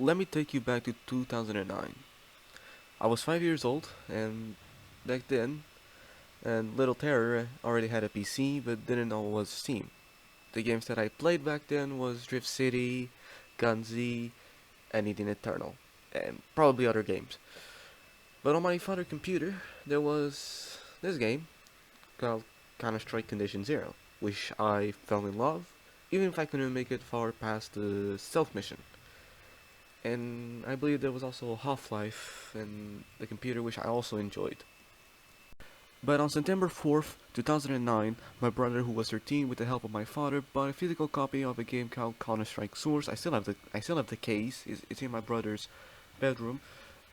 Let me take you back to 2009. I was 5 years old, and back then, and Little Terror already had a PC but didn't know what was Steam. The games that I played back then was Drift City, Gunzy, and Eden Eternal, and probably other games. But on my father's computer, there was this game called Counter-Strike Condition Zero, which I fell in love, even if I couldn't make it far past the stealth mission. And I believe there was also Half-Life and the computer, which I also enjoyed. But on September 4th, 2009, my brother, who was 13, with the help of my father, bought a physical copy of a game called Counter-Strike Source. I still have the case. It's in my brother's bedroom,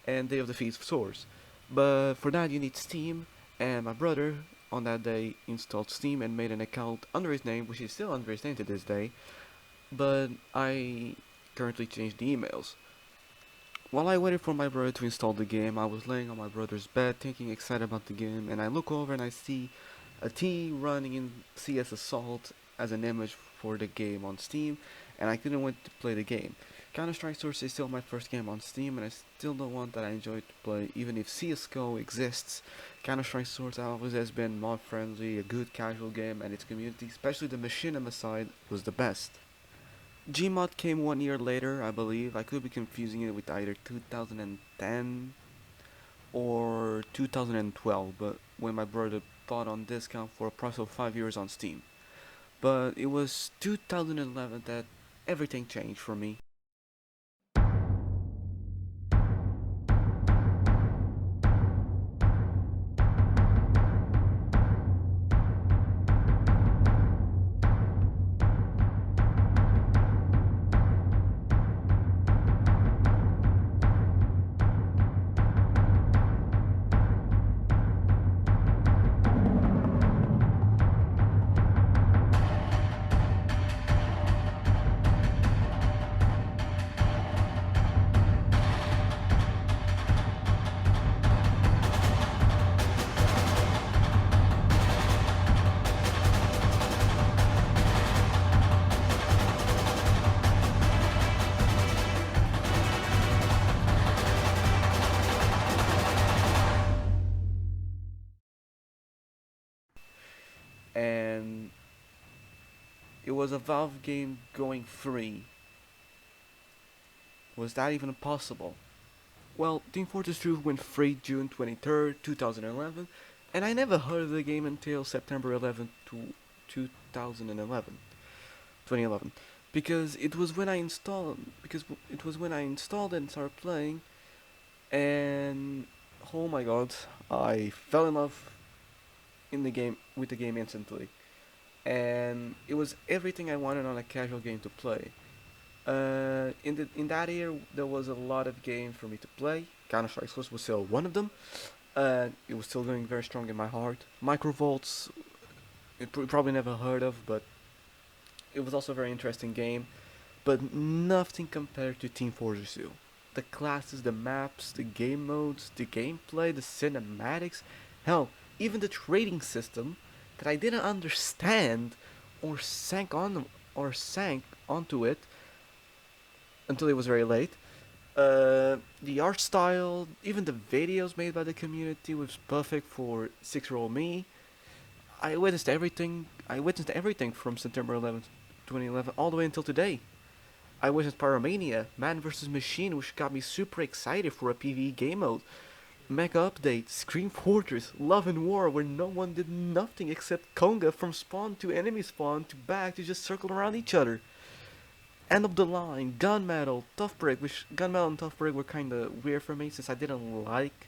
and Day of the Feast Source. But for that, you need Steam, and my brother on that day installed Steam and made an account under his name, which is still under his name to this day. But I currently changed the emails. While I waited for my brother to install the game, I was laying on my brother's bed, thinking excited about the game, and I look over and I see a T running in CS Assault as an image for the game on Steam, and I couldn't wait to play the game. Counter-Strike Source is still my first game on Steam, and I still the one that I enjoy to play, even if CSGO exists. Counter-Strike Source always has been mod-friendly, a good casual game, and its community, especially the machinima side, was the best. Gmod came 1 year later, I believe. I could be confusing it with either 2010 or 2012, but when my brother bought on discount for a price of 5 years on Steam. But it was 2011 that everything changed for me. And it was a Valve game going free. Was that even possible? Well, Team Fortress 2 went free June 23rd, 2011, and I never heard of the game until September 11th to 2011, 2011, because it was when I installed and started playing, and oh my god, I fell in love in the game with the game instantly, and it was everything I wanted on a casual game to play. In that year, there was a lot of games for me to play. Counter Strike Source was still one of them. It was still going very strong in my heart. Microvolts, probably never heard of, but it was also a very interesting game. But nothing compared to Team Fortress 2. The classes, the maps, the game modes, the gameplay, the cinematics, hell, even the trading system that I didn't understand or sank onto it until it was very late. The art style, even the videos made by the community was perfect for 6-year-old me. I witnessed everything from September 11th, 2011, all the way until today. I witnessed Pyromania, Man vs. Machine, which got me super excited for a PvE game mode. Mega Update, Scream Fortress, Love and War, where no one did nothing except conga from spawn to enemy spawn to back to just circle around each other. End of the line, Gunmetal, Tough Break, which Gunmetal and Tough Break were kinda weird for me since I didn't like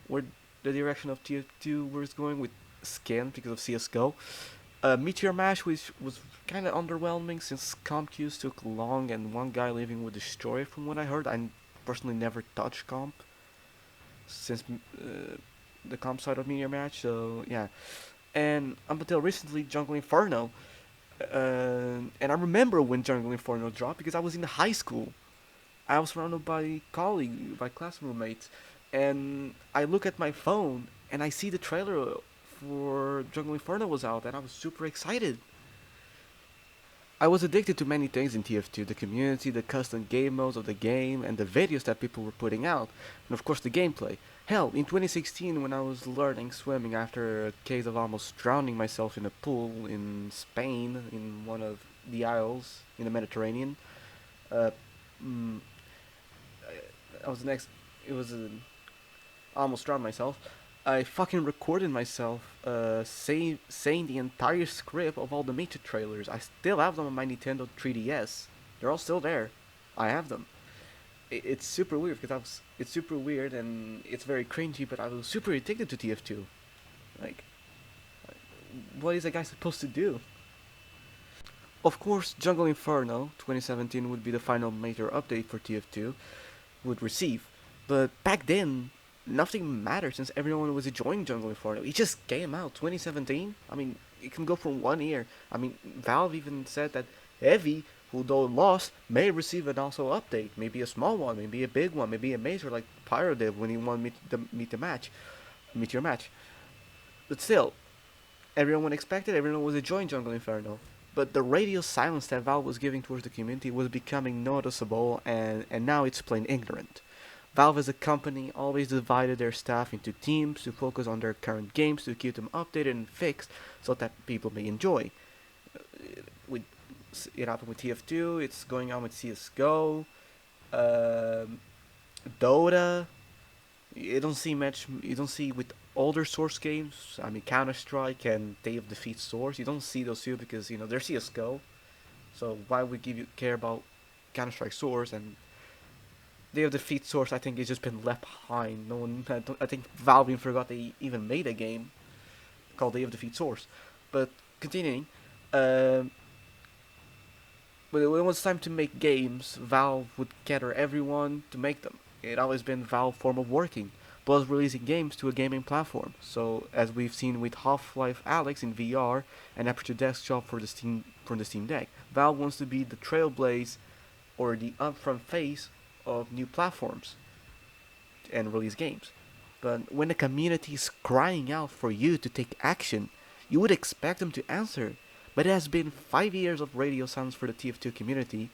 where the direction of TF2 was going with Scan because of CSGO. Meteor Mash, which was kinda underwhelming since comp queues took long and one guy leaving would destroy it from what I heard. I personally never touched comp since the comp side of Meteor Match, so yeah. And up until recently, Jungle Inferno, and I remember when Jungle Inferno dropped because I was in high school. I was surrounded by class roommates, and I look at my phone and I see the trailer for Jungle Inferno was out, and I was super excited. I was addicted to many things in TF2, the community, the custom game modes of the game, and the videos that people were putting out, and of course the gameplay. Hell, in 2016 when I was learning swimming after a case of almost drowning myself in a pool in Spain, in one of the isles in the Mediterranean, uh, mm, I was next, it was almost drowned myself. I fucking recorded myself saying the entire script of all the Mecha trailers. I still have them on my Nintendo 3DS. They're all still there. I have them. It's super weird because it's super weird and it's very cringy, but I was super addicted to TF2. Like, what is a guy supposed to do? Of course, Jungle Inferno 2017 would be the final major update for TF2 would receive, but back then nothing mattered since everyone was enjoying Jungle Inferno. It just came out 2017. I mean, it can go from 1 year. I mean, Valve even said that Heavy, who though lost, may receive an also update. Maybe a small one, maybe a big one, maybe a major like Pyro did when he won meet your match. But still, everyone expected, everyone was enjoying Jungle Inferno. But the radio silence that Valve was giving towards the community was becoming noticeable, and now it's plain ignorant. Valve as a company always divided their staff into teams to focus on their current games to keep them updated and fixed so that people may enjoy. With it happened with TF2, it's going on with CS:GO, um, Dota. You don't see much. You don't see with older Source games. I mean, Counter Strike and Day of Defeat Source. You don't see those two because they're CS:GO. So why would give you care about Counter Strike Source and Day of Defeat Source? I think it's just been left behind. No one. I think Valve even forgot they even made a game called Day of Defeat Source. But continuing, um, when it was time to make games, Valve would gather everyone to make them. It always been Valve form of working, plus releasing games to a gaming platform. So as we've seen with Half-Life Alyx in VR and Aperture Desktop for the Steam Deck, Valve wants to be the trailblaze or the upfront face of new platforms and release games. But when the community is crying out for you to take action, you would expect them to answer. But it has been 5 years of radio silence for the TF2 community,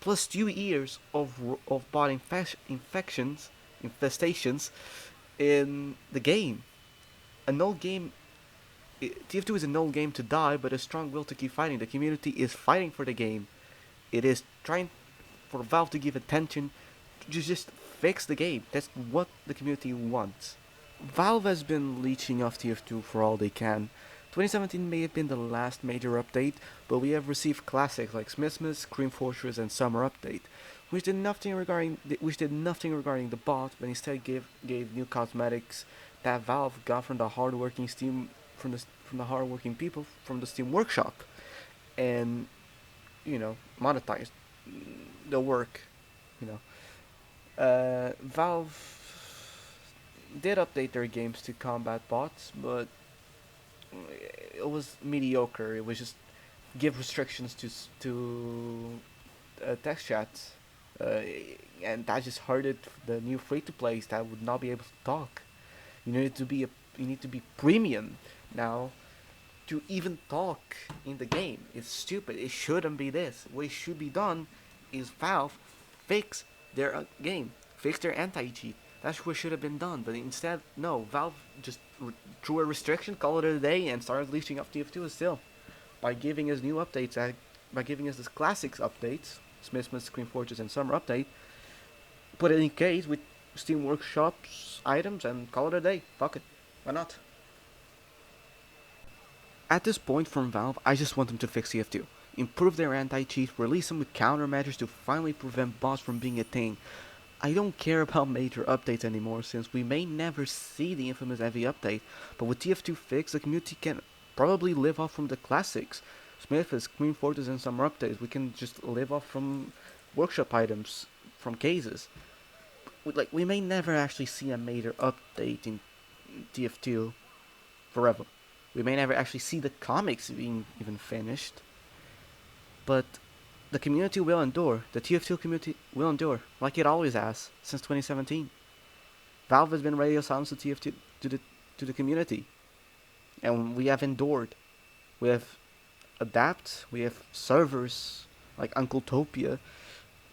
plus 2 years of bot infestations in the game. An old game. TF2 is an old game to die, but a strong will to keep fighting. The community is fighting for the game. It is trying for Valve to give attention to just fix the game. That's what the community wants. Valve has been leeching off TF2 for all they can. 2017 may have been the last major update, but we have received classics like Smithmas, Cream Fortress, and Summer Update, which did nothing regarding the bot, but instead gave new cosmetics that Valve got from the hardworking Steam from the hardworking people from the Steam Workshop, and monetized the work. You know, Valve did update their games to combat bots, but it was mediocre. It was just give restrictions to text chats, uh, and that just hurted the new free to plays that would not be able to talk. You need to be premium now to even talk in the game. It's stupid. It shouldn't be this. What should be done is Valve fix their game, fix their anti-cheat. That's what should have been done. But instead, no. Valve just threw a restriction, called it a day, and started leashing up TF2 still by giving us new updates. By giving us this classics updates, Smithmas, Screen Fortress, and Summer Update. Put it in case with Steam Workshop's items and call it a day. Fuck it. Why not? At this point from Valve, I just want them to fix TF2. Improve their anti-cheat, release them with countermeasures to finally prevent bots from being a thing. I don't care about major updates anymore since we may never see the infamous heavy update, but with TF2 fixed, the community can probably live off from the classics. Smith's, Queen Fortress, and Summer Updates. We can just live off from workshop items, from cases. We may never actually see a major update in TF2 forever. We may never actually see the comics being even finished, but the community will endure. The TF2 community will endure, like it always has since 2017. Valve has been radio silence to TF2 to the community, and we have endured. We have adapt. We have servers like Uncletopia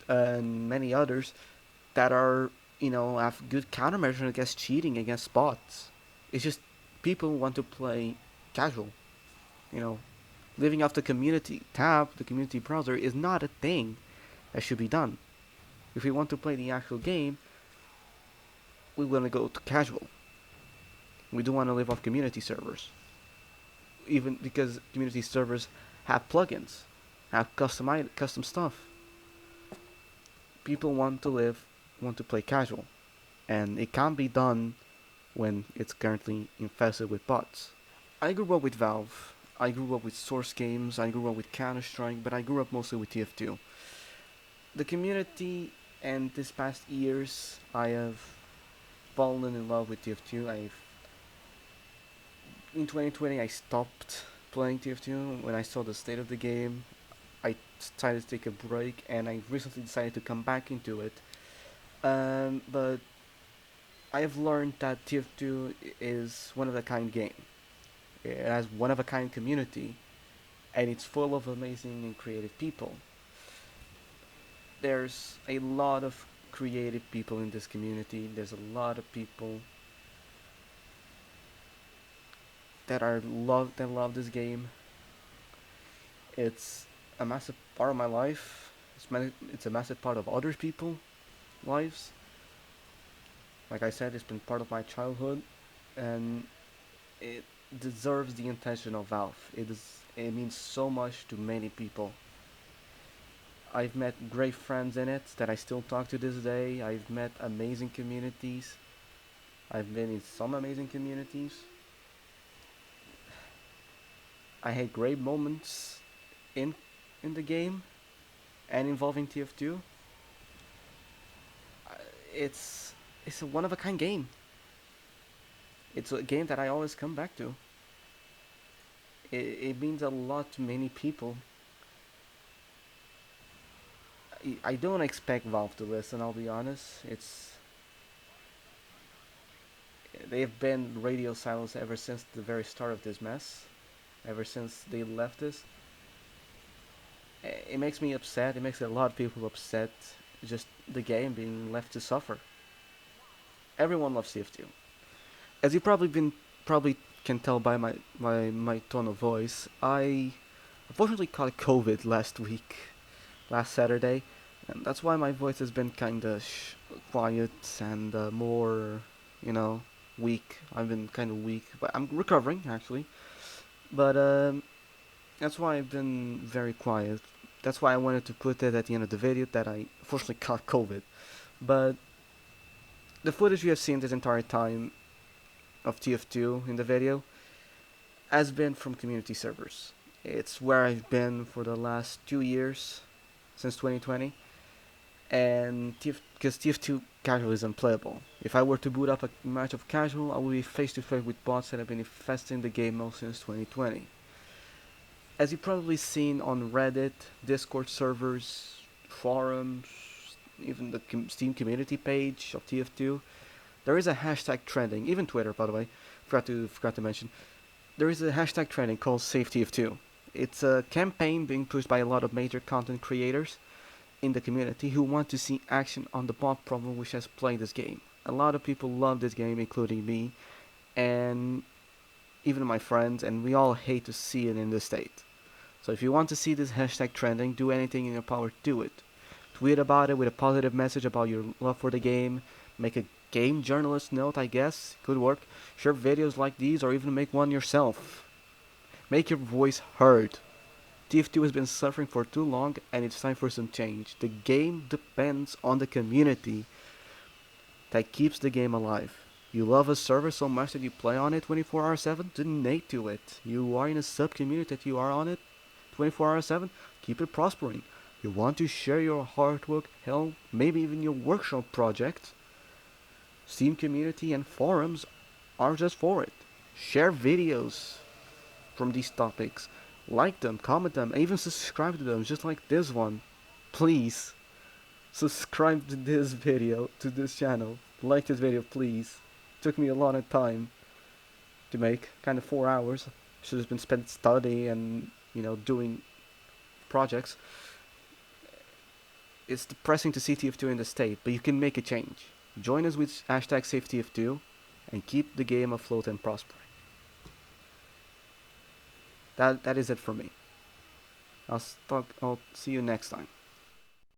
and many others that are, have good countermeasures against cheating, against bots. It's just people want to play casual. You know, living off the community tab, the community browser, is not a thing that should be done. If we want to play the actual game, we want to go to casual. We don't want to live off community servers, even because community servers have plugins, have custom stuff. People want to play casual, and it can't be done when it's currently infested with bots. I grew up with Valve. I grew up with Source Games. I grew up with Counter Strike, but I grew up mostly with TF2. The community, and this past years, I have fallen in love with TF2. In 2020, I stopped playing TF2 when I saw the state of the game. I decided to take a break, and I recently decided to come back into it. But I have learned that TF2 is one of a kind game. It has one of a kind community, and it's full of amazing and creative people. There's a lot of creative people in this community. There's a lot of people that love this game. It's a massive part of my life. It's a massive part of other people's lives. Like I said, it's been part of my childhood, and it deserves the attention of Valve. It means so much to many people. I've met great friends in it that I still talk to this day. I've met amazing communities. I've been in some amazing communities. I had great moments in in the game and involving TF2. Uh, It's it's a one of a kind game. It's a game that I always come back to. It means a lot to many people. I don't expect Valve to listen. I'll be honest. They've been radio silence ever since the very start of this mess. Ever since they left us, it makes me upset. It makes a lot of people upset. Just the game being left to suffer. Everyone loves TF2. As you probably can tell by my tone of voice, I unfortunately caught COVID last week, last Saturday, and that's why my voice has been kinda quiet and more, you know, weak. I've been kind of weak, but I'm recovering actually. But that's why I've been very quiet. That's why I wanted to put it at the end of the video that I fortunately caught COVID. But the footage you have seen this entire time of TF2 in the video has been from community servers. It's where I've been for the last 2 years, since 2020, and because TF2 casual is unplayable. If I were to boot up a match of casual, I would be face to face with bots that have been infesting the game mode since 2020. As you've probably seen on Reddit, Discord servers, forums, even the Steam community page of TF2, there is a hashtag trending, even Twitter by the way, forgot to mention. There is a hashtag trending called SaveTF2. It's a campaign being pushed by a lot of major content creators in the community who want to see action on the bot problem which has plagued this game. A lot of people love this game, including me, and even my friends, and we all hate to see it in this state. So if you want to see this hashtag trending, do anything in your power to do it. Tweet about it with a positive message about your love for the game, make a game journalist note, I guess, could work, share videos like these, or even make one yourself. Make your voice heard. TF2 has been suffering for too long, and it's time for some change. The game depends on the community that keeps the game alive. You love a server so much that you play on it 24/7? Donate to it. You are in a sub-community that you are on it 24/7? Keep it prospering. You want to share your hard work, hell, maybe even your workshop project? Steam community and forums are just for it. Share videos from these topics. Like them, comment them, even subscribe to them, just like this one. Please, subscribe to this video, to this channel. Like this video, please. Took me a lot of time to make, kind of 4 hours. Should have been spent studying and, doing projects. It's depressing to see TF2 in this state, but you can make a change. Join us with hashtag SaveTF2 and keep the game afloat and prospering. That is it for me. I'll see you next time.